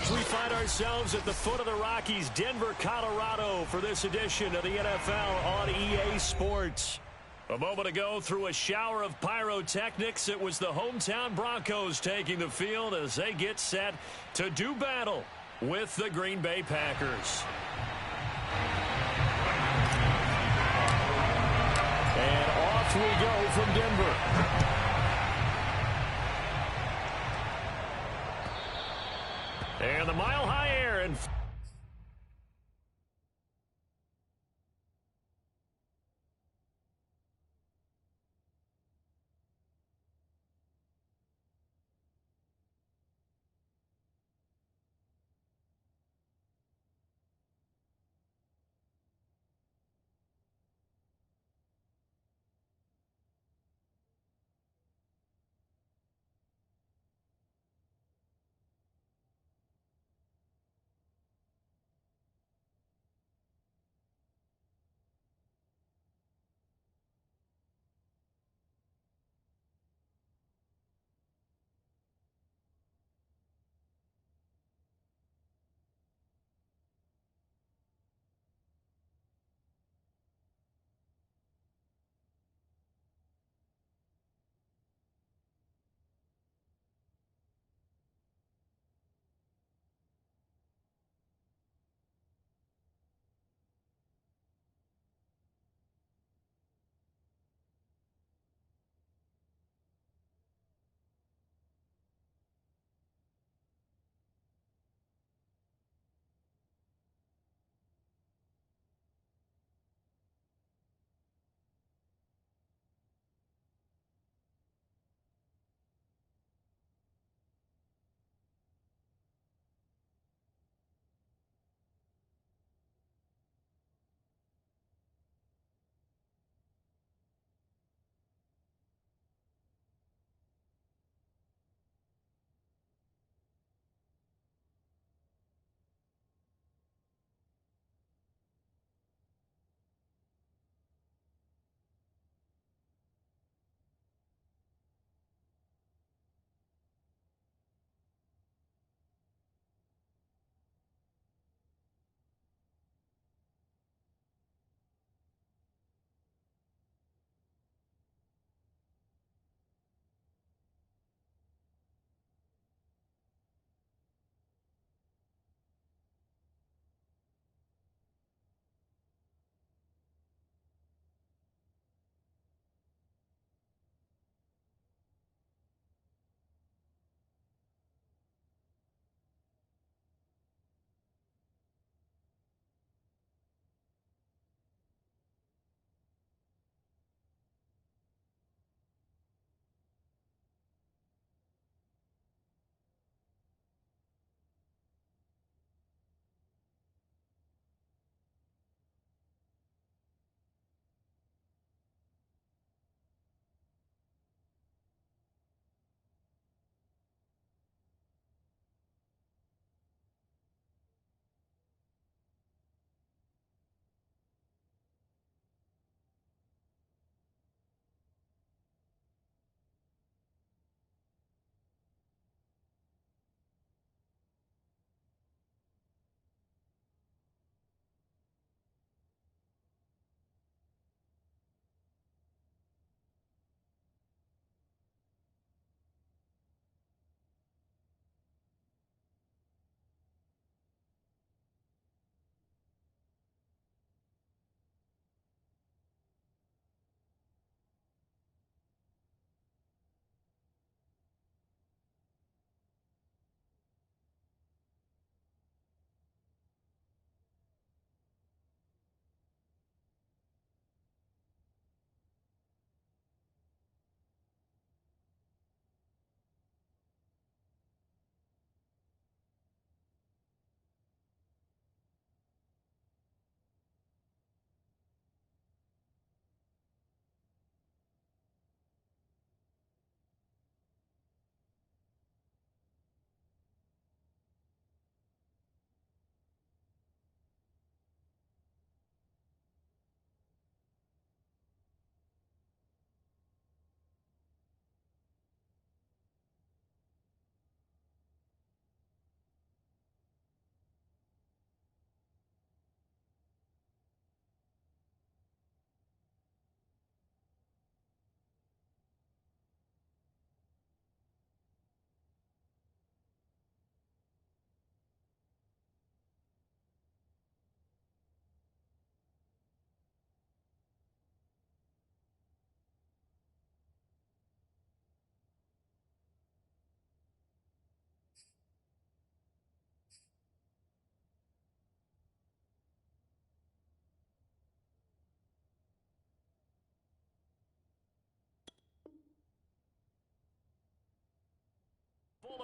We find ourselves at the foot of the Rockies, Denver, Colorado, for this edition of the NFL on EA Sports. A moment ago, through a shower of pyrotechnics, it was the hometown Broncos taking the field as they get set to do battle with the Green Bay Packers. And off we go from Denver. And the mile-high air and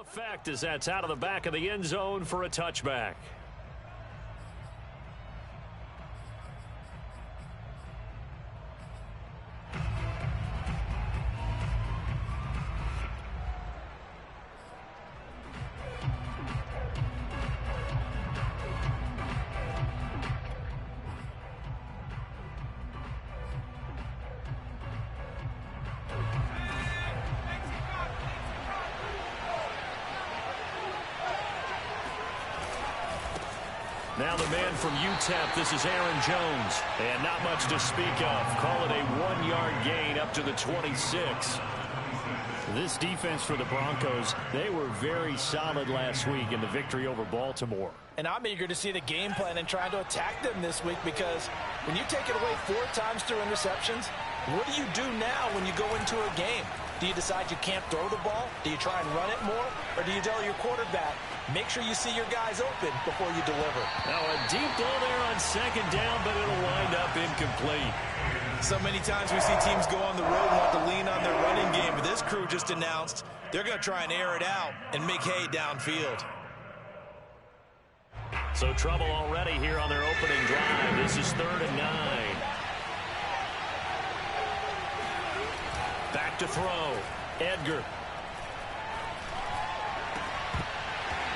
effect as that's out of the back of the end zone for a touchback. Now the man from UTEP, this is Aaron Jones. And not much to speak of. Call it a 1-yard gain up to the 26. This defense for the Broncos, they were very solid last week in the victory over Baltimore. And I'm eager to see the game plan and trying to attack them this week, because when you take it away 4 times through interceptions, what do you do now when you go into a game? Do you decide you can't throw the ball? Do you try and run it more? Or do you tell your quarterback, make sure you see your guys open before you deliver? Now a deep ball there on second down, but it'll wind up incomplete. So many times we see teams go on the road and want to lean on their running game, but this crew just announced they're going to try and air it out and make hay downfield. So trouble already here on their opening drive. This is 3rd and 9. Back to throw. Edgar.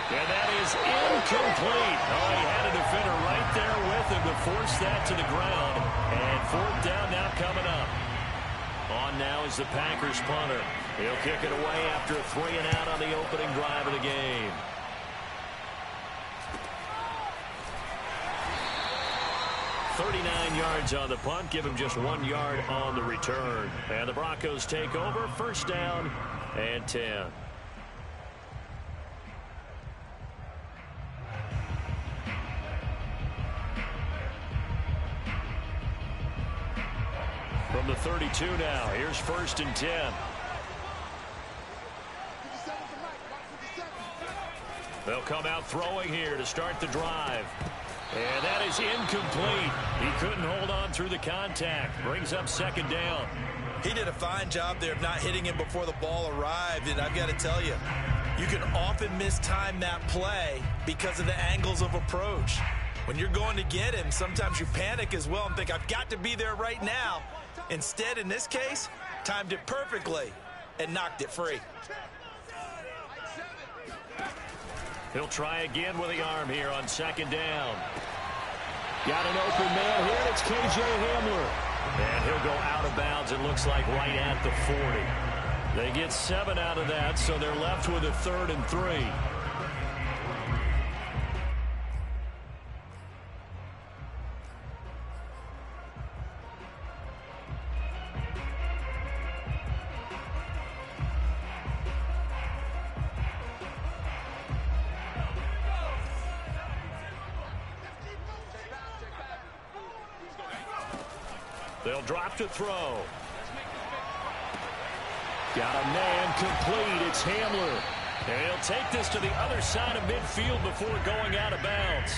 And that is incomplete. Oh, he had a defender right there with him to force that to the ground. And 4th down now coming up. On now is the Packers punter. He'll kick it away after a 3 and out on the opening drive of the game. $39 on the punt, give him just 1 yard on the return. And the Broncos take over, 1st down and 10. From the 32 now, here's 1st and 10. They'll come out throwing here to start the drive. And that is incomplete. He couldn't hold on through the contact. Brings up 2nd down. He did a fine job there of not hitting him before the ball arrived. And I've got to tell you, you can often mistime that play because of the angles of approach. When you're going to get him, sometimes you panic as well and think, I've got to be there right now. Instead, in this case, timed it perfectly and knocked it free. He'll try again with the arm here on 2nd down. Got an open man here. It's KJ Hamler. And he'll go out of bounds, it looks like, right at the 40. They get 7 out of that, so they're left with a 3rd and 3. They'll drop to throw. Got a man complete. It's Hamler. And he'll take this to the other side of midfield before going out of bounds.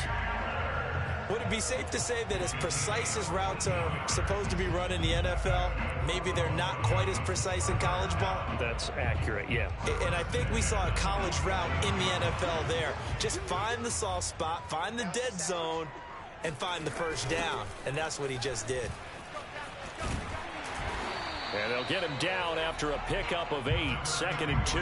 Would it be safe to say that as precise as routes are supposed to be run in the NFL, maybe they're not quite as precise in college ball? That's accurate, yeah. And I think we saw a college route in the NFL there. Just find the soft spot, find the dead zone, and find the 1st down. And that's what he just did. And they'll get him down after a pickup of 8, 2nd and 2.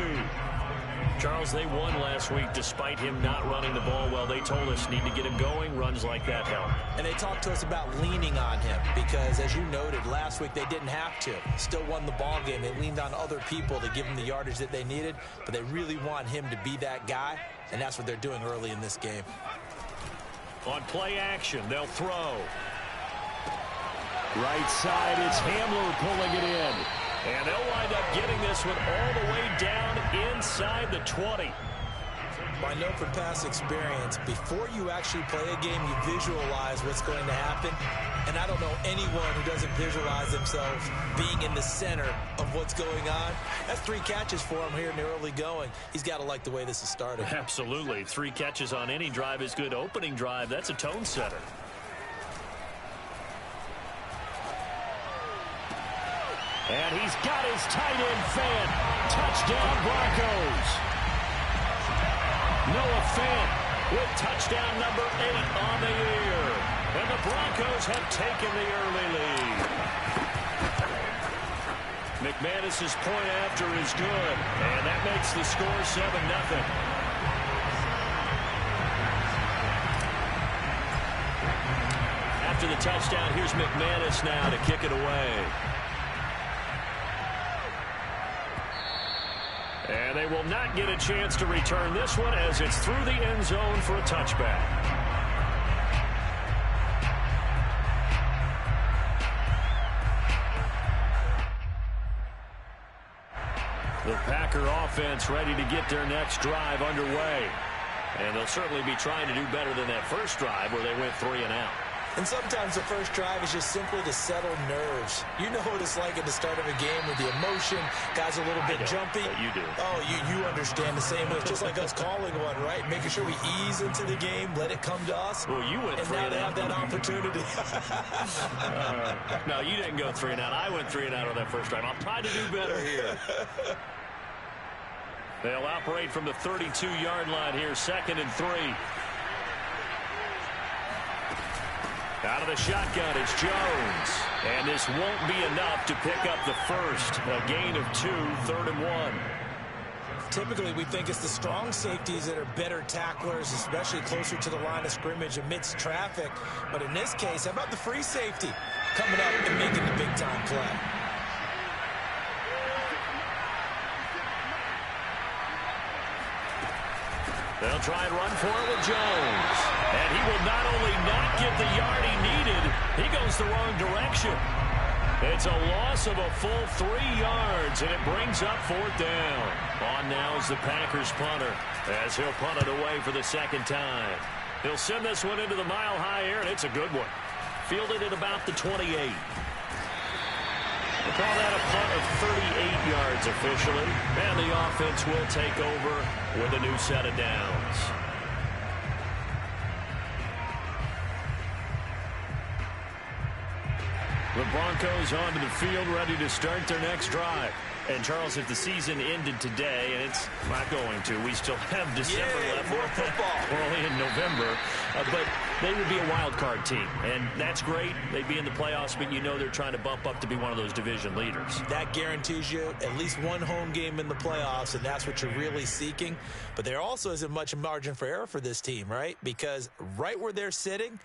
Charles, they won last week despite him not running the ball well. They told us need to get him going. Runs like that help. And they talked to us about leaning on him because, as you noted, last week they didn't have to. Still won the ball game. They leaned on other people to give them the yardage that they needed, but they really want him to be that guy, and that's what they're doing early in this game. On play action, they'll throw. Right side, it's Hamler pulling it in. And they'll wind up getting this one all the way down inside the 20. I know from past experience, before you actually play a game, you visualize what's going to happen. And I don't know anyone who doesn't visualize themselves being in the center of what's going on. That's 3 catches for him here in the early going. He's got to like the way this is started. Absolutely. 3 catches on any drive is good. Opening drive, that's a tone setter. And he's got his tight end fan. Touchdown, Broncos. Noah Fant with touchdown number 8 on the year. And the Broncos have taken the early lead. McManus's point after is good, and that makes the score 7-0. After the touchdown, here's McManus now to kick it away. And they will not get a chance to return this one as it's through the end zone for a touchback. The Packer offense ready to get their next drive underway. And they'll certainly be trying to do better than that first drive where they went 3 and out. And sometimes the first drive is just simply to settle nerves. You know what it's like at the start of a game with the emotion. Guys a little bit jumpy. You do. Oh, you understand the same way. It's just like us calling one, right? Making sure we ease into the game, let it come to us. Well, you went 3 and out. And now they have that opportunity. No, you didn't go 3 and out. I went 3 and out on that first drive. I'll try to do better here. They'll operate from the 32-yard line here, 2nd and 3. Out of the shotgun, it's Jones. And this won't be enough to pick up the first. A gain of 2, 3rd and 1. Typically, we think it's the strong safeties that are better tacklers, especially closer to the line of scrimmage amidst traffic. But in this case, how about the free safety coming up and making the big-time play? They'll try and run for it with Jones. And he will not only not get the yard he needed, he goes the wrong direction. It's a loss of a full 3 yards, and it brings up 4th down. On now is the Packers punter, as he'll punt it away for the 2nd time. He'll send this one into the mile-high air, and it's a good one. Fielded at about the 28. We'll call that a punt of 38 yards officially. And the offense will take over with a new set of downs. The Broncos onto the field ready to start their next drive. And, Charles, if the season ended today, and it's not going to, we still have December left. More football. We're only in November. But they would be a wild card team, and that's great. They'd be in the playoffs, but you know they're trying to bump up to be one of those division leaders. That guarantees you at least one home game in the playoffs, and that's what you're really seeking. But there also isn't much margin for error for this team, right? Because right where they're sitting,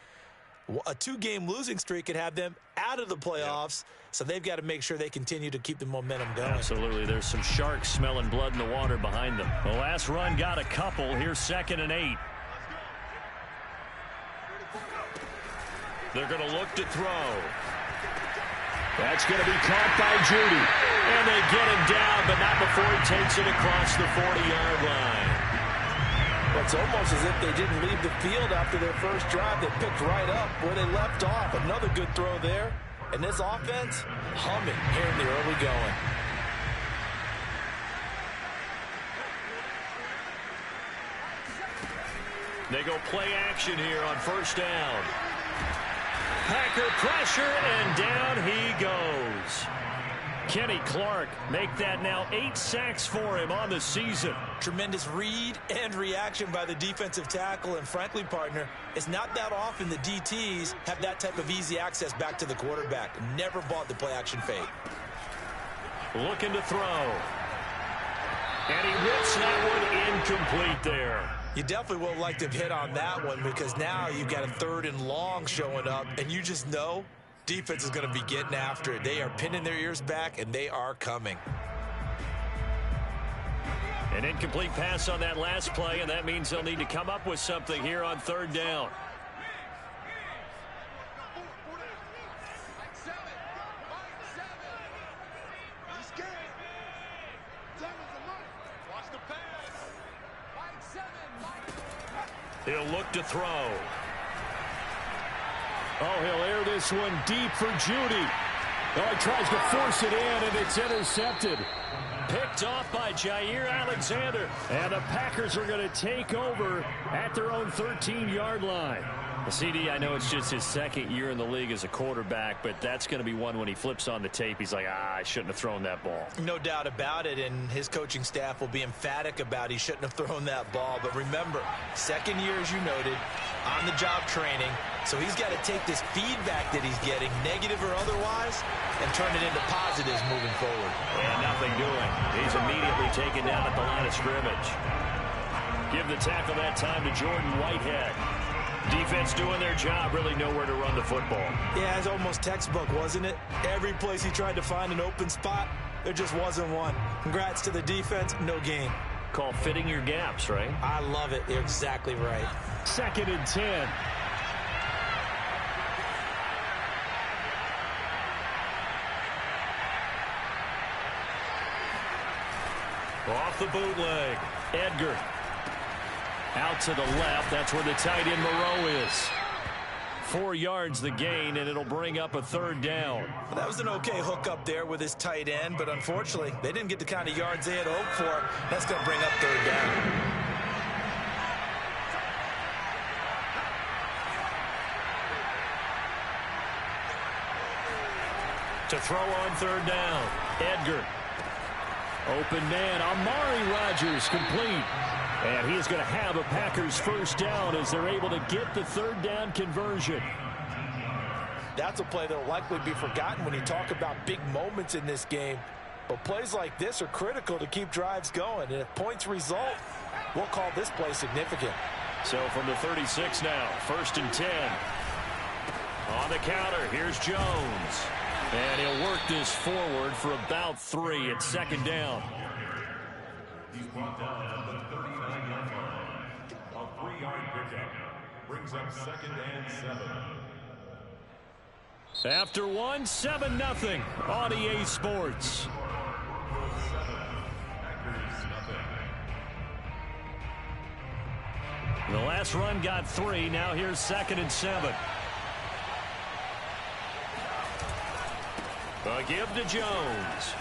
a 2-game losing streak could have them out of the playoffs. Yep. So they've got to make sure they continue to keep the momentum going. Absolutely. There's some sharks smelling blood in the water behind them. The last run got a couple. Here's 2nd and 8. They're going to look to throw. That's going to be caught by Judy. And they get him down, but not before he takes it across the 40-yard line. It's almost as if they didn't leave the field after their first drive. They picked right up where they left off. Another good throw there. And this offense, humming here in the early going. They go play action here on 1st down. Packer pressure, and down he goes. Kenny Clark make that now 8 sacks for him on the season. Tremendous read and reaction by the defensive tackle. And frankly, partner, it's not that often the DTs have that type of easy access back to the quarterback. Never bought the play action fake. Looking to throw. And he whips that one incomplete there. You definitely would like to hit on that one, because now you've got a 3rd and long showing up, and you just know defense is going to be getting after it. They are pinning their ears back, and they are coming. An incomplete pass on that last play, and that means they'll need to come up with something here on 3rd down. He'll look to throw. Oh, he'll air this one deep for Judy. Oh, he tries to force it in, and it's intercepted. Picked off by Jair Alexander. And the Packers are going to take over at their own 13-yard line. CD, I know it's just his second year in the league as a quarterback, but that's going to be one when he flips on the tape. He's like, I shouldn't have thrown that ball. No doubt about it, and his coaching staff will be emphatic about he shouldn't have thrown that ball. But remember, second year, as you noted, on-the-job training, so he's got to take this feedback that he's getting, negative or otherwise, and turn it into positives moving forward. And nothing doing. He's immediately taken down at the line of scrimmage. Give the tackle that time to Jordan Whitehead. Defense doing their job, really nowhere to run the football. Yeah, it's almost textbook, wasn't it? Every place he tried to find an open spot, there just wasn't one. Congrats to the defense, no gain. Call fitting your gaps, right? I love it. You're exactly right. 2nd and 10. Off the bootleg. Edgar. Out to the left. That's where the tight end Moreau is. 4 yards the gain, and it'll bring up a 3rd down. Well, that was an okay hook up there with his tight end, but unfortunately, they didn't get the kind of yards they had hoped for. That's going to bring up 3rd down. To throw on 3rd down. Edgar. Open man. Amari Rodgers complete. And he is going to have a Packers 1st down as they're able to get the 3rd down conversion. That's a play that will likely be forgotten when you talk about big moments in this game. But plays like this are critical to keep drives going. And if points result, we'll call this play significant. So from the 36 now, 1st and 10. On the counter, here's Jones. And he'll work this forward for about 3 at 2nd down. He's brought down at the 39-yard line. A 3-yard pickup brings up 2nd and 7. After 1, 7-0 on EA Sports. The last run got 3. Now here's 2nd and 7. A give to Jones.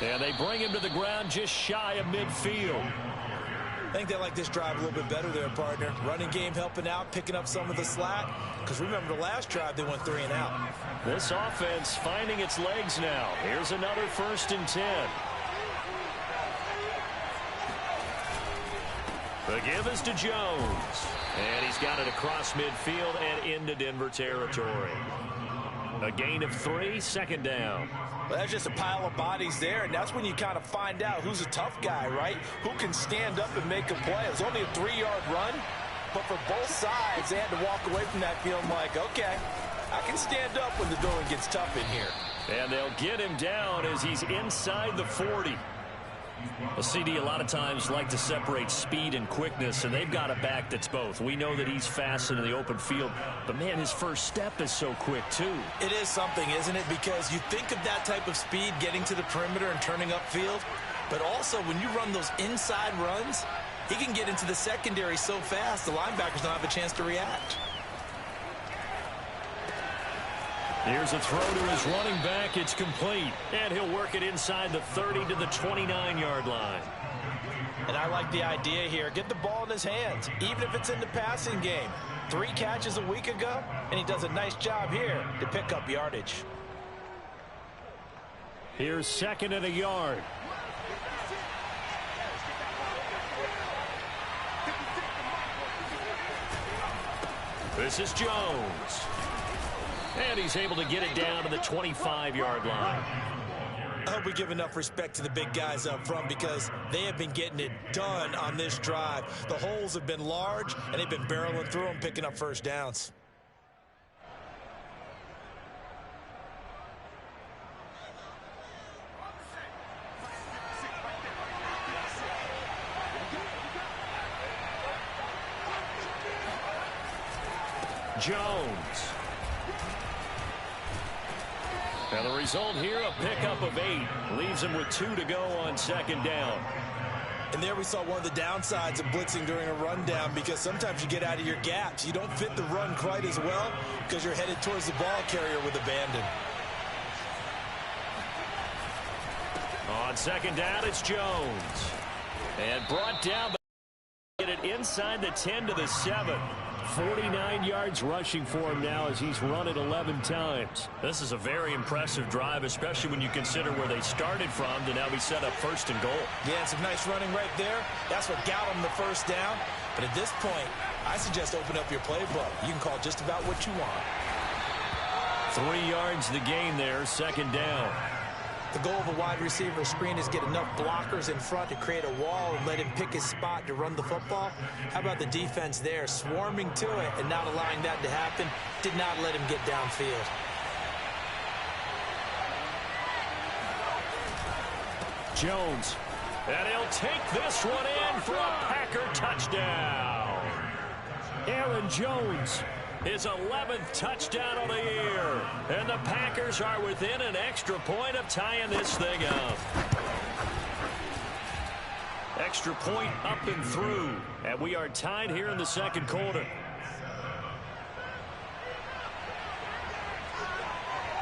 And they bring him to the ground just shy of midfield. I think they like this drive a little bit better there, partner. Running game helping out, picking up some of the slack. Because remember, the last drive, they went 3 and out. This offense finding its legs now. Here's another 1st and 10. The give is to Jones. And he's got it across midfield and into Denver territory. A gain of 3, 2nd down. Well, that's just a pile of bodies there, and that's when you kind of find out who's a tough guy, right? Who can stand up and make a play. It was only a 3-yard run, but for both sides, they had to walk away from that feeling like, okay, I can stand up when the going gets tough in here. And they'll get him down as he's inside the 40. A CD a lot of times like to separate speed and quickness, and they've got a back that's both. We know that he's fast into the open field, but man, his first step is so quick too. It is something, isn't it? Because you think of that type of speed getting to the perimeter and turning upfield, but also when you run those inside runs, he can get into the secondary so fast the linebackers don't have a chance to react. Here's a throw to his running back. It's complete. And he'll work it inside the 30 to the 29-yard line. And I like the idea here. Get the ball in his hands, even if it's in the passing game. 3 catches a week ago, and he does a nice job here to pick up yardage. Here's 2nd and a yard. This is Jones. And he's able to get it down to the 25-yard line. I hope we give enough respect to the big guys up front because they have been getting it done on this drive. The holes have been large, and they've been barreling through them, picking up 1st downs. Jones. And the result here, a pickup of 8. Leaves him with 2 to go on 2nd down. And there we saw one of the downsides of blitzing during a rundown because sometimes you get out of your gaps. You don't fit the run quite as well because you're headed towards the ball carrier with abandon. On 2nd down, it's Jones. And brought down, but get it inside the 10 to the 7. 49 yards rushing for him now as he's run it 11 times. This is a very impressive drive, especially when you consider where they started from to now be set up 1st and goal. Yeah, some nice running right there. That's what got them the first down. But at this point, I suggest open up your playbook. You can call just about what you want. 3 yards the gain there, 2nd down. The goal of a wide receiver screen is get enough blockers in front to create a wall and let him pick his spot to run the football. How about the defense there, swarming to it and not allowing that to happen? Did not let him get downfield. Jones. And he'll take this one in for a Packer touchdown. Aaron Jones. His 11th touchdown of the year. And the Packers are within an extra point of tying this thing up. Extra point up and through. And we are tied here in the 2nd quarter.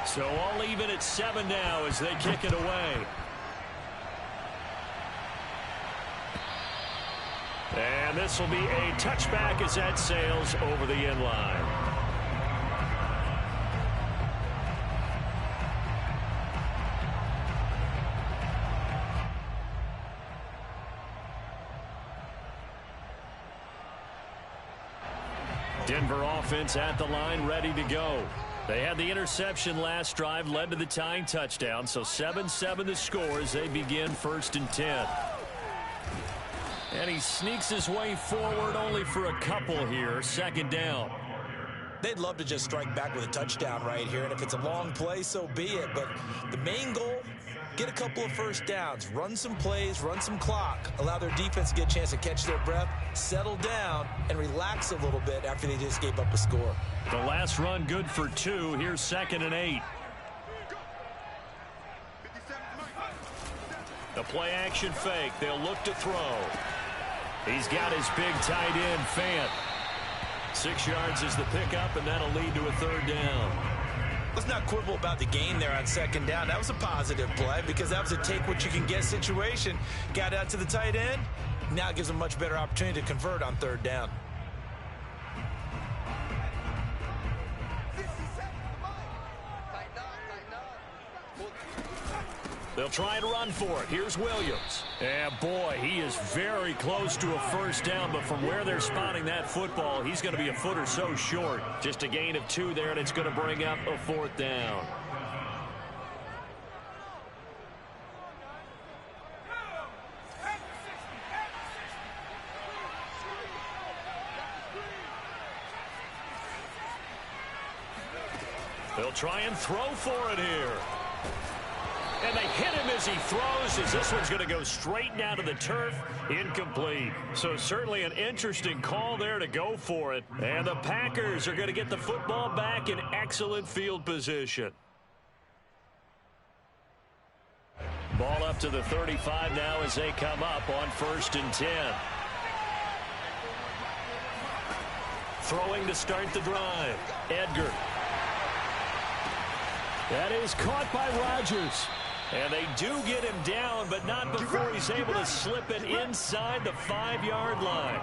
So all even at 7 now as they kick it away. And this will be a touchback as that sails over the end line. Denver offense at the line, ready to go. They had the interception last drive, led to the tying touchdown, so 7-7 the score as they begin 1st and 10. And he sneaks his way forward only for a couple here. 2nd down. They'd love to just strike back with a touchdown right here, and if it's a long play, so be it. But the main goal, get a couple of first downs, run some plays, run some clock, allow their defense to get a chance to catch their breath, settle down, and relax a little bit after they just gave up a score. The last run good for 2. Here's 2nd and 8. The play action fake. They'll look to throw. He's got his big tight end, Fant. 6 yards is the pickup, and that'll lead to a 3rd down. Let's not quibble about the gain there on 2nd down. That was a positive play because that was a take-what-you-can-get situation. Got out to the tight end. Now it gives them a much better opportunity to convert on 3rd down. They'll try and run for it. Here's Williams. And boy, he is very close to a 1st down, but from where they're spotting that football, he's going to be a foot or so short. Just a gain of 2 there, and it's going to bring up a 4th down. They'll try and throw for it here. And they hit him as he throws, as this one's going to go straight down to the turf. Incomplete. So certainly an interesting call there to go for it. And the Packers are going to get the football back in excellent field position. Ball up to the 35 now as they come up on 1st and 10. Throwing to start the drive. Edgar. That is caught by Rodgers. And they do get him down, but not before he's able to slip it inside the 5-yard line.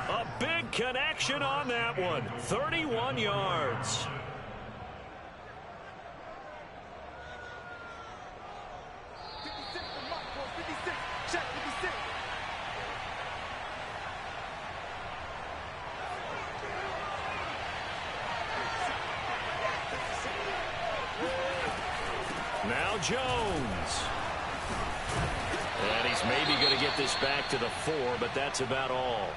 A big connection on that one. 31 yards. Now Jones. And he's maybe going to get this back to the 4, but that's about all.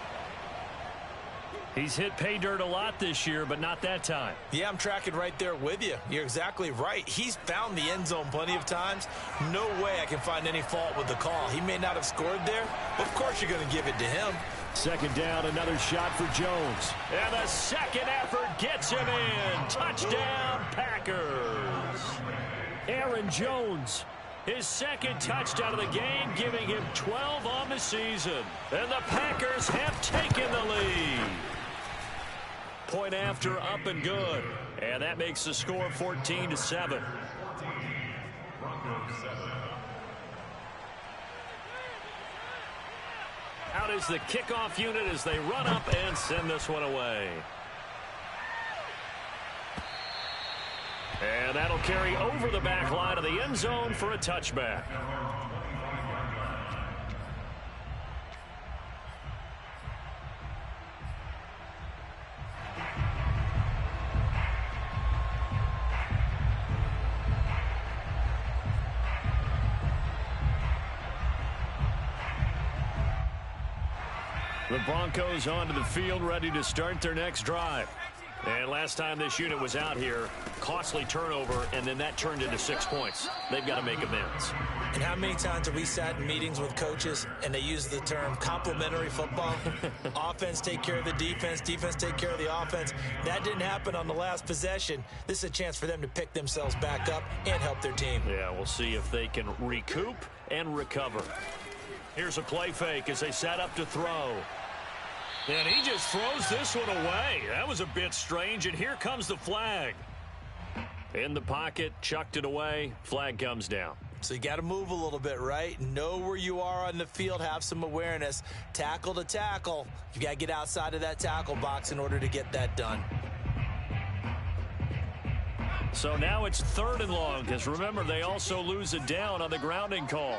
He's hit pay dirt a lot this year, but not that time. Yeah, I'm tracking right there with you. You're exactly right. He's found the end zone plenty of times. No way I can find any fault with the call. He may not have scored there, but of course you're going to give it to him. 2nd down, another shot for Jones. And the second effort gets him in. Touchdown, Packers. Aaron Jones, his 2nd touchdown of the game, giving him 12 on the season. And the Packers have taken the lead. Point after, up and good. And that makes the score 14-7. Out is the kickoff unit as they run up and send this one away. And that'll carry over the back line of the end zone for a touchback. The Broncos onto the field, ready to start their next drive. And last time this unit was out here, costly turnover, and then that turned into 6 points. They've got to make amends. And how many times have we sat in meetings with coaches and they use the term complementary football? Offense take care of the defense, defense take care of the offense. That didn't happen on the last possession. This is a chance for them to pick themselves back up and help their team. Yeah, we'll see if they can recoup and recover. Here's a play fake as they set up to throw. And he just throws this one away. That was a bit strange, and here comes the flag. In the pocket, chucked it away, flag comes down. So you got to move a little bit, right? Know where you are on the field, have some awareness. Tackle to tackle. You got to get outside of that tackle box in order to get that done. So now it's 3rd and long, because remember, they also lose it down on the grounding call.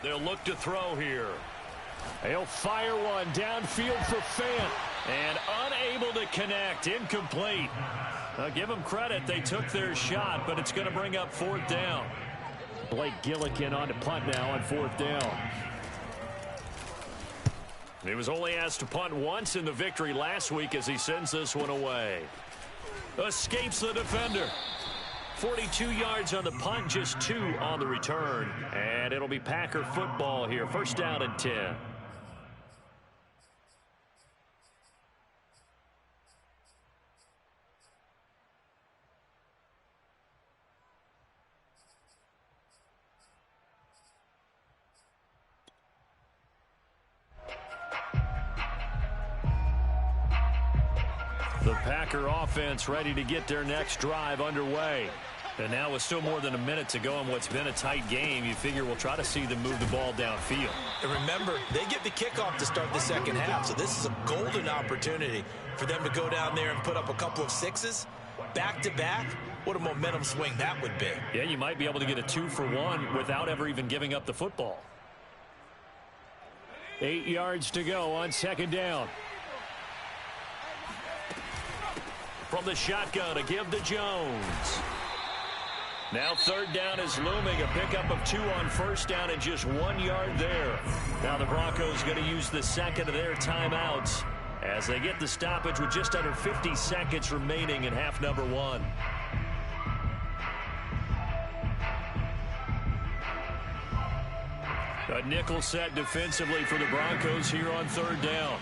They'll look to throw here. They'll fire one downfield for Fant. And unable to connect. Incomplete. Give them credit. They took their shot, but it's going to bring up 4th down. Blake Gillikin on to punt now on 4th down. He was only asked to punt once in the victory last week as he sends this one away. Escapes the defender. 42 yards on the punt, just 2 on the return. And it'll be Packer football here. 1st down and 10. The Packer offense ready to get their next drive underway. And now with still more than a minute to go in what's been a tight game, you figure we'll try to see them move the ball downfield. And remember, they get the kickoff to start the second half, so this is a golden opportunity for them to go down there and put up a couple of 6s. Back-to-back, what a momentum swing that would be. Yeah, you might be able to get a 2-for-1 without ever even giving up the football. 8 yards to go on 2nd down. From the shotgun to give to Jones. Now 3rd down is looming. A pickup of 2 on 1st down and just 1 yard there. Now the Broncos going to use the second of their timeouts as they get the stoppage with just under 50 seconds remaining in half number 1. A nickel set defensively for the Broncos here on 3rd down.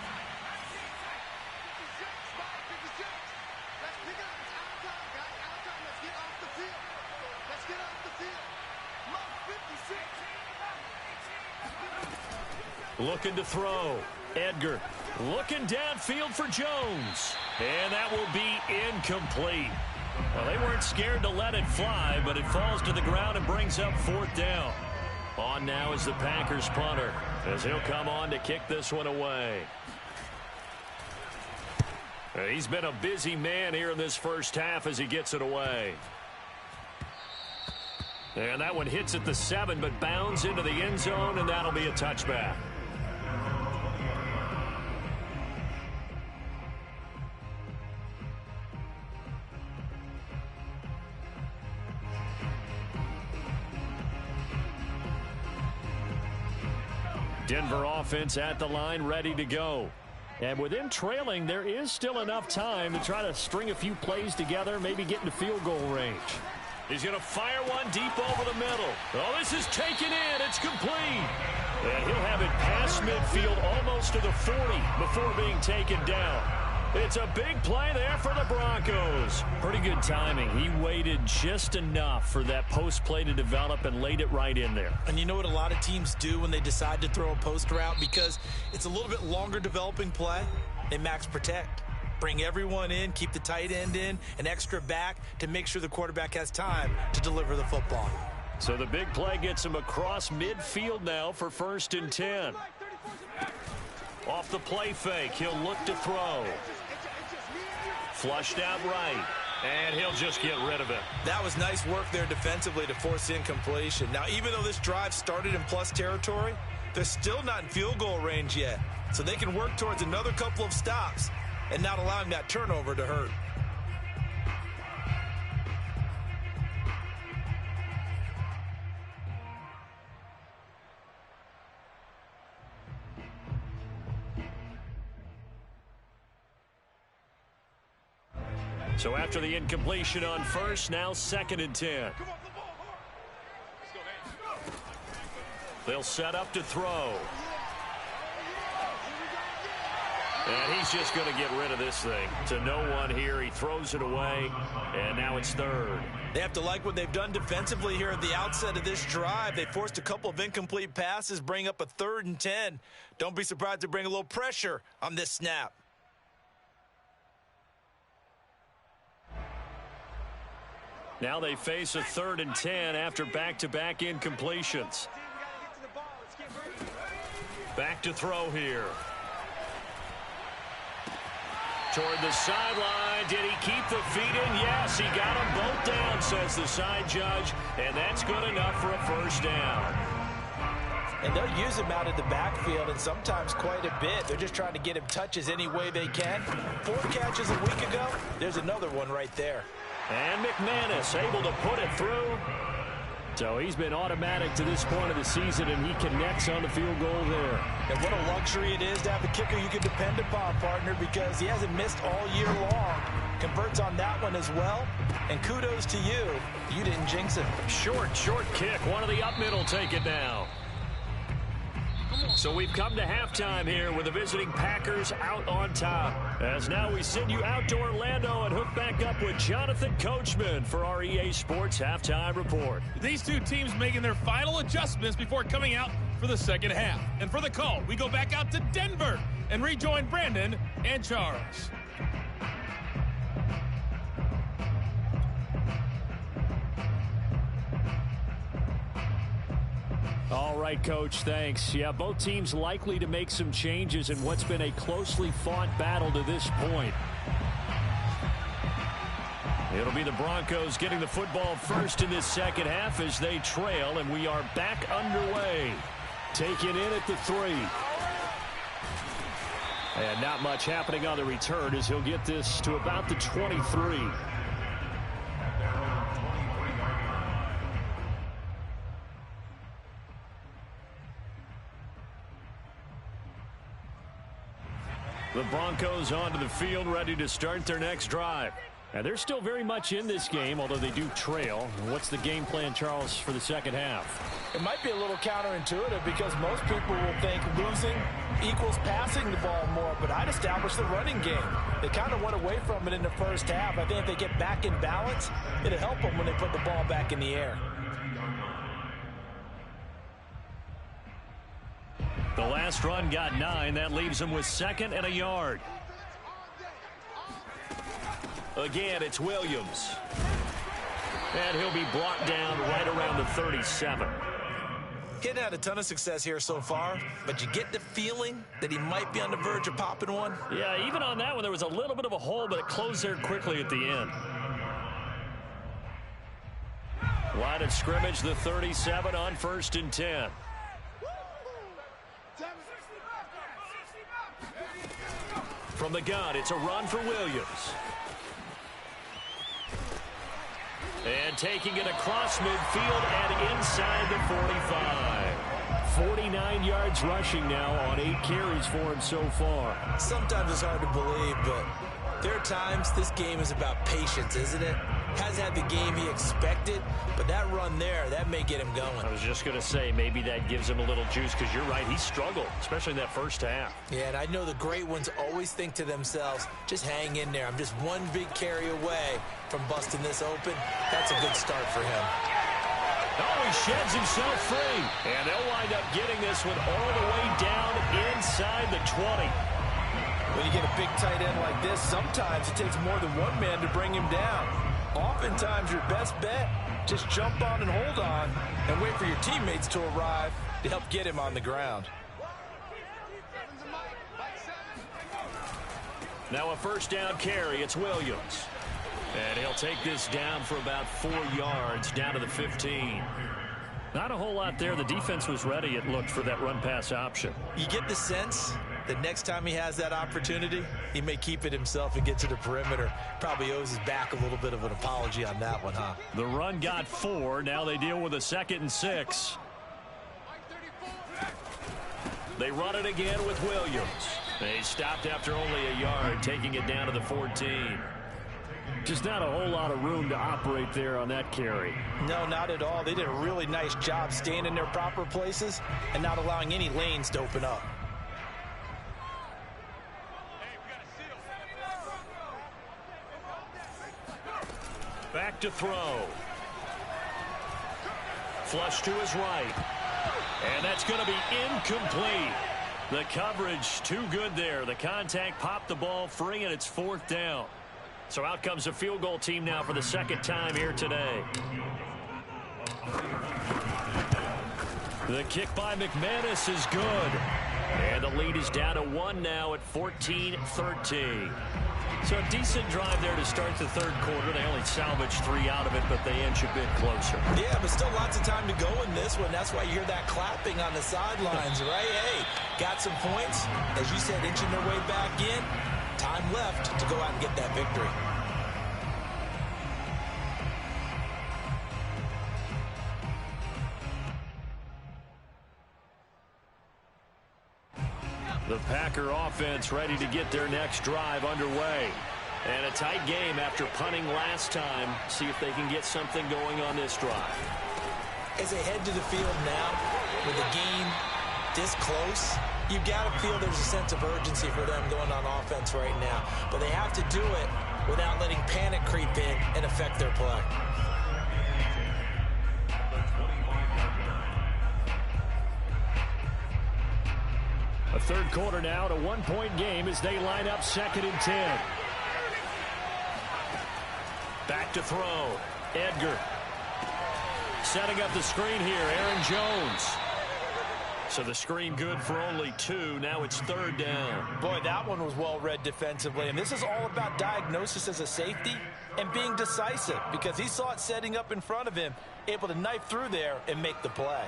Looking to throw. Edgar looking downfield for Jones. And that will be incomplete. Well, they weren't scared to let it fly, but it falls to the ground and brings up 4th down. On now is the Packers punter as he'll come on to kick this one away. He's been a busy man here in this first half as he gets it away. And that one hits at the 7, but bounds into the end zone, and that'll be a touchback. Denver offense at the line, ready to go. And with them trailing, there is still enough time to try to string a few plays together, maybe get into field goal range. He's going to fire one deep over the middle. Oh, this is taken in. It's complete. And he'll have it past midfield almost to the 40 before being taken down. It's a big play there for the Broncos. Pretty good timing. He waited just enough for that post play to develop and laid it right in there. And you know what a lot of teams do when they decide to throw a post route? Because it's a little bit longer developing play, they max protect. Bring everyone in, keep the tight end in, an extra back to make sure the quarterback has time to deliver the football. So the big play gets him across midfield now for 1st and 10. Off the play fake, he'll look to throw. Flushed out right, and he'll just get rid of it. That was nice work there defensively to force incompletion. Now, even though this drive started in plus territory, they're still not in field goal range yet. So they can work towards another couple of stops and not allowing that turnover to hurt. So after the incompletion on first, now 2nd and 10. They'll set up to throw. And he's just going to get rid of this thing. To no one here. He throws it away, and now it's 3rd. They have to like what they've done defensively here at the outset of this drive. They forced a couple of incomplete passes, bring up a 3rd and 10. Don't be surprised to bring a little pressure on this snap. Now they face a 3rd and 10 after back-to-back incompletions. Back to throw here. Toward the sideline. Did he keep the feet in? Yes, he got them both down, says the side judge. And that's good enough for a 1st down. And they'll use him out in the backfield, and sometimes quite a bit. They're just trying to get him touches any way they can. 4 catches a week ago. There's another one right there. And McManus able to put it through. So he's been automatic to this point of the season, and he connects on the field goal there. And what a luxury it is to have a kicker you can depend upon, partner, because he hasn't missed all year long. Converts on that one as well. And kudos to you. You didn't jinx it. Short kick. One of the up middle take it now. So we've come to halftime here with the visiting Packers out on top. As now we send you out to Orlando and hook back up with Jonathan Coachman for our EA Sports Halftime Report. These two teams making their final adjustments before coming out for the second half. And for the call, we go back out to Denver and rejoin Brandon and Charles. All right, Coach, thanks. Yeah, both teams likely to make some changes in what's been a closely fought battle to this point. It'll be the Broncos getting the football first in this second half as they trail, and we are back underway. Taken in at the 3. And not much happening on the return as he'll get this to about the 23. The Broncos onto the field, ready to start their next drive. And they're still very much in this game, although they do trail. What's the game plan, Charles, for the second half? It might be a little counterintuitive because most people will think losing equals passing the ball more, but I'd establish the running game. They kind of went away from it in the first half. I think if they get back in balance, it'll help them when they put the ball back in the air. The last run got 9. That leaves him with 2nd and a yard. Again, it's Williams. And he'll be brought down right around the 37. He hadn't had a ton of success here so far, but you get the feeling that he might be on the verge of popping one. Yeah, even on that one, there was a little bit of a hole, but it closed there quickly at the end. Line of scrimmage, the 37 on 1st and 10. From the gun, it's a run for Williams. And taking it across midfield and inside the 45. 49 yards rushing now on 8 carries for him so far. Sometimes it's hard to believe, but there are times this game is about patience, isn't it? Hasn't had the game he expected, but that run there, that may get him going. I was just going to say, maybe that gives him a little juice, because you're right, he struggled, especially in that first half. Yeah, and I know the great ones always think to themselves, just hang in there. I'm just one big carry away from busting this open. That's a good start for him. Oh, he sheds himself free. And they'll wind up getting this one all the way down inside the 20. When you get a big tight end like this, sometimes it takes more than one man to bring him down. Oftentimes, your best bet, just jump on and hold on and wait for your teammates to arrive to help get him on the ground. Now a first down carry. It's Williams. And he'll take this down for about 4 yards down to the 15. Not a whole lot there. The defense was ready, it looked, for that run-pass option. You get the sense that next time he has that opportunity, he may keep it himself and get to the perimeter. Probably owes his back a little bit of an apology on that one, huh? The run got 4. Now they deal with a 2nd and 6. They run it again with Williams. They stopped after only a yard, taking it down to the 14. Just not a whole lot of room to operate there on that carry. No, not at all. They did a really nice job staying in their proper places and not allowing any lanes to open up. Back to throw. Flush to his right. And that's going to be incomplete. The coverage too good there. The contact popped the ball free, and it's 4th down. So out comes a field goal team now for the 2nd time here today. The kick by McManus is good. And the lead is down to 1 now at 14-13. So a decent drive there to start the 3rd quarter. They only salvaged 3 out of it, but they inch a bit closer. Yeah, but still lots of time to go in this one. That's why you hear that clapping on the sidelines, right? Hey, got some points. As you said, inching their way back in. Time left to go out and get that victory. The Packer offense ready to get their next drive underway. And a tight game after punting last time. See if they can get something going on this drive. As they head to the field now, with the game this close, you've got to feel there's a sense of urgency for them going on offense right now. But they have to do it without letting panic creep in and affect their play. A 3rd quarter now, to 1-point game as they line up 2nd and 10. Back to throw. Edgar. Setting up the screen here, Aaron Jones. So the screen good for only 2. Now it's 3rd down. Boy, that one was well read defensively. And this is all about diagnosis as a safety and being decisive, because he saw it setting up in front of him, able to knife through there and make the play.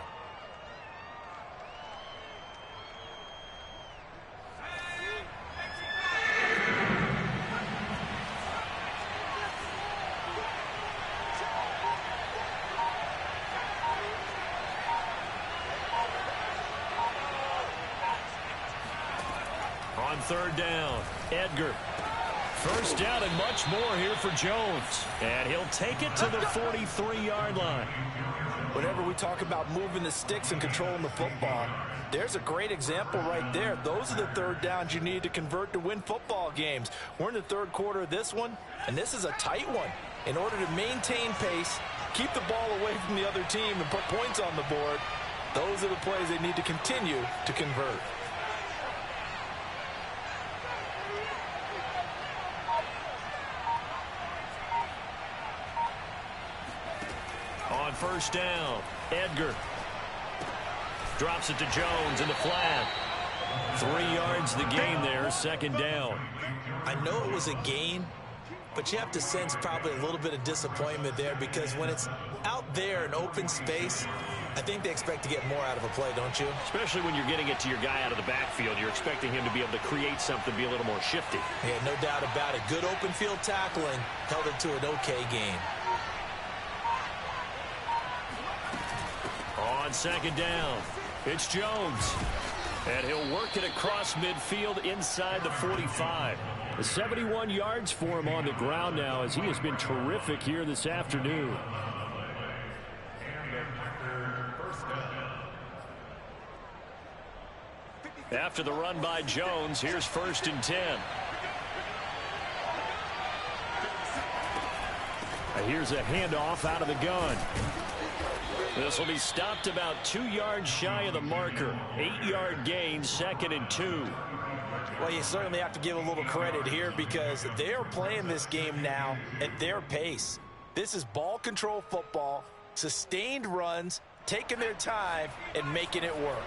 On 3rd down, Edgar. First down and much more here for Jones. And he'll take it to the 43-yard line. Whenever we talk about moving the sticks and controlling the football, there's a great example right there. Those are the 3rd downs you need to convert to win football games. We're in the 3rd quarter of this one, and this is a tight one. In order to maintain pace, keep the ball away from the other team, and put points on the board, those are the plays they need to continue to convert. On 1st down, Edgar drops it to Jones in the flat. 3 yards the gain there, 2nd down. I know it was a gain, but you have to sense probably a little bit of disappointment there, because when it's out there in open space, I think they expect to get more out of a play, don't you? Especially when you're getting it to your guy out of the backfield. You're expecting him to be able to create something, be a little more shifty. Yeah, no doubt about it. Good open field tackling held it to an okay gain. On 2nd down, it's Jones. And he'll work it across midfield inside the 45. 71 yards for him on the ground now, as he has been terrific here this afternoon. After the run by Jones, here's 1st and 10. Here's a handoff out of the gun. This will be stopped about 2 yards shy of the marker. 8-yard gain, 2nd and 2. Well, you certainly have to give a little credit here, because they're playing this game now at their pace. This is ball control football, sustained runs, taking their time and making it work.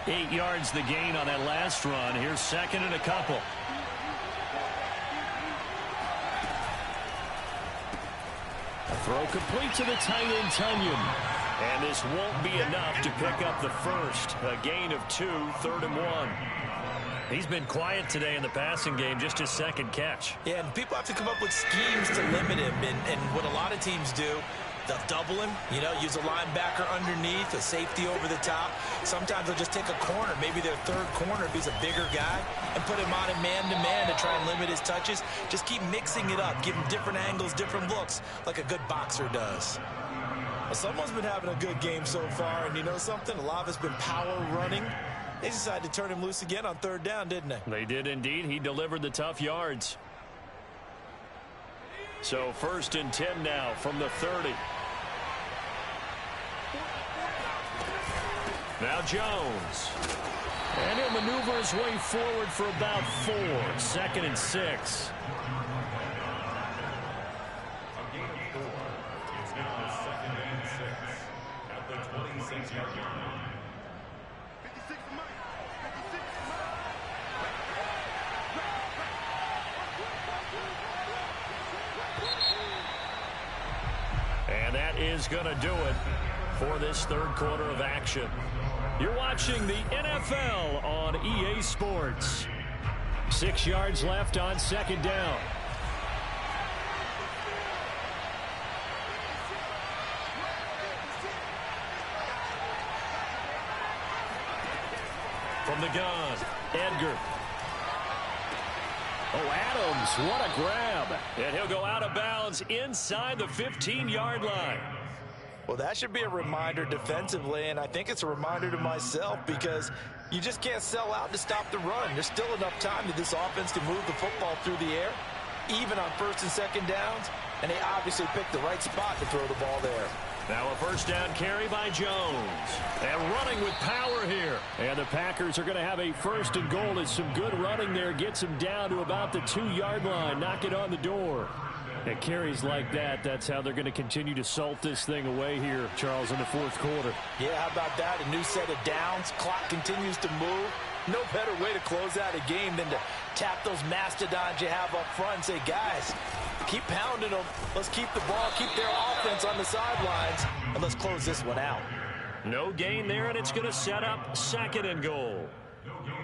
8 yards the gain on that last run. Here's 2nd and a couple. Throw complete to the tight end, Tunyon. And this won't be enough to pick up the first. A gain of 2, 3rd and 1. He's been quiet today in the passing game, just his second catch. Yeah, and people have to come up with schemes to limit him. And what a lot of teams do, they'll double him, use a linebacker underneath, a safety over the top. Sometimes they'll just take a corner, maybe their third corner if he's a bigger guy, and put him on a man-to-man to try and limit his touches. Just keep mixing it up, give him different angles, different looks, like a good boxer does. Well, someone's been having a good game so far, and you know something? A lot of it's been power running. They decided to turn him loose again on 3rd down, didn't they? They did indeed. He delivered the tough yards. So 1st and 10 now from the 30. Now Jones. And he'll maneuver his way forward for about 4. 2nd and 6. A gain of 4. It's now 2nd and 6 at the 26-yard line. And that is going to do it for this 3rd quarter of action. You're watching the NFL on EA Sports. 6 yards left on 2nd down. From the gun, Edgar. Oh, Adams, what a grab. And he'll go out of bounds inside the 15-yard line. Well, that should be a reminder defensively, and I think it's a reminder to myself because you just can't sell out to stop the run. There's still enough time that this offense can move the football through the air, even on 1st and 2nd downs, and they obviously picked the right spot to throw the ball there. Now a 1st down carry by Jones. And running with power here. And the Packers are going to have a 1st and goal. As some good running there gets him down to about the 2-yard line. Knock it on the door. And carries like that, that's how they're going to continue to salt this thing away here, Charles, in the 4th quarter. Yeah, how about that? A new set of downs. Clock continues to move. No better way to close out a game than to tap those mastodons you have up front and say, guys, keep pounding them. Let's keep the ball, keep their offense on the sidelines, and let's close this one out. No gain there, and it's going to set up 2nd and goal.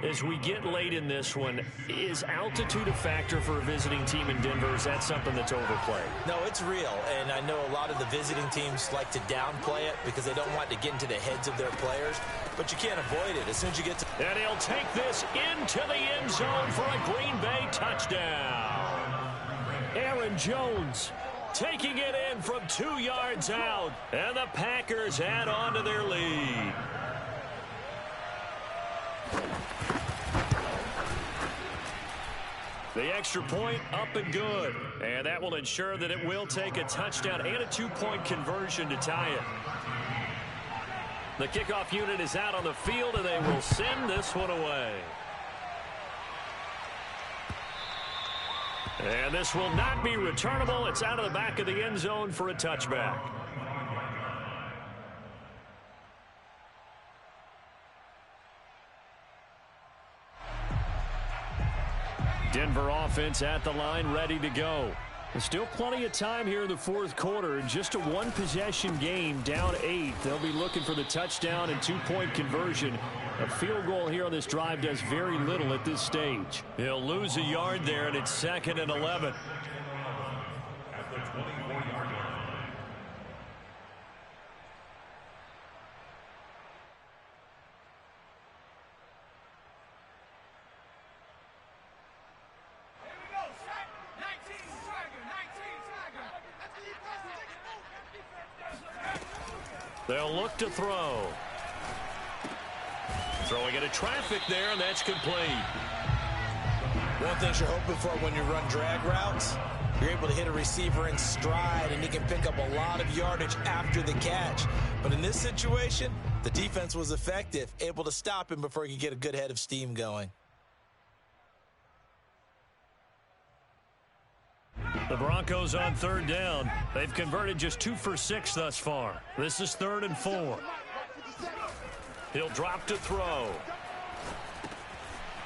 As we get late in this one, is altitude a factor for a visiting team in Denver? Is that something that's overplayed? No, it's real, and I know a lot of the visiting teams like to downplay it because they don't want to get into the heads of their players, but you can't avoid it as soon as you get to... And he'll take this into the end zone for a Green Bay touchdown. Aaron Jones taking it in from 2 yards out, and the Packers add on to their lead. The extra point up and good. And that will ensure that it will take a touchdown and a 2-point conversion to tie it. The kickoff unit is out on the field, and they will send this one away. And this will not be returnable. It's out of the back of the end zone for a touchback. Denver offense at the line, ready to go. There's still plenty of time here in the 4th quarter. Just a 1-possession game, down 8. They'll be looking for the touchdown and 2-point conversion. A field goal here on this drive does very little at this stage. He'll lose a yard there, and it's 2nd and 11. At the 24-yard line. They'll look to throw. Throwing into traffic there, and that's complete. One thing you're hoping for when you run drag routes, you're able to hit a receiver in stride, and he can pick up a lot of yardage after the catch. But in this situation, the defense was effective, able to stop him before he could get a good head of steam going. The Broncos on 3rd down. They've converted just 2 for 6 thus far. This is 3rd and 4. He'll drop to throw.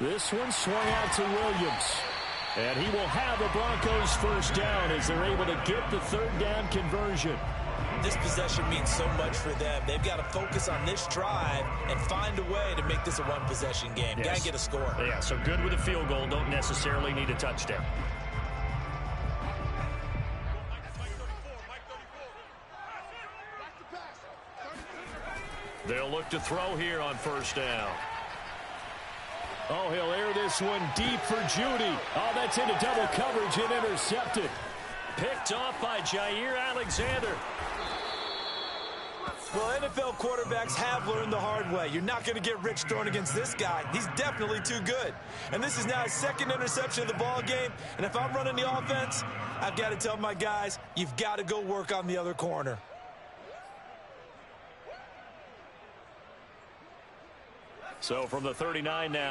This one swung out to Williams. And he will have a Broncos first down as they're able to get the third down conversion. This possession means so much for them. They've got to focus on this drive and find a way to make this a one-possession game. Yes. Got to get a score. Yeah, so good with a field goal. Don't necessarily need a touchdown. They'll look to throw here on first down. Oh, he'll air this one deep for Judy. Oh, that's into double coverage and intercepted. Picked off by Jair Alexander. Well, NFL quarterbacks have learned the hard way. You're not going to get rich throwing against this guy. He's definitely too good. And this is now his second interception of the ball game. And if I'm running the offense, I've got to tell my guys, you've got to go work on the other corner. So from the 39 now.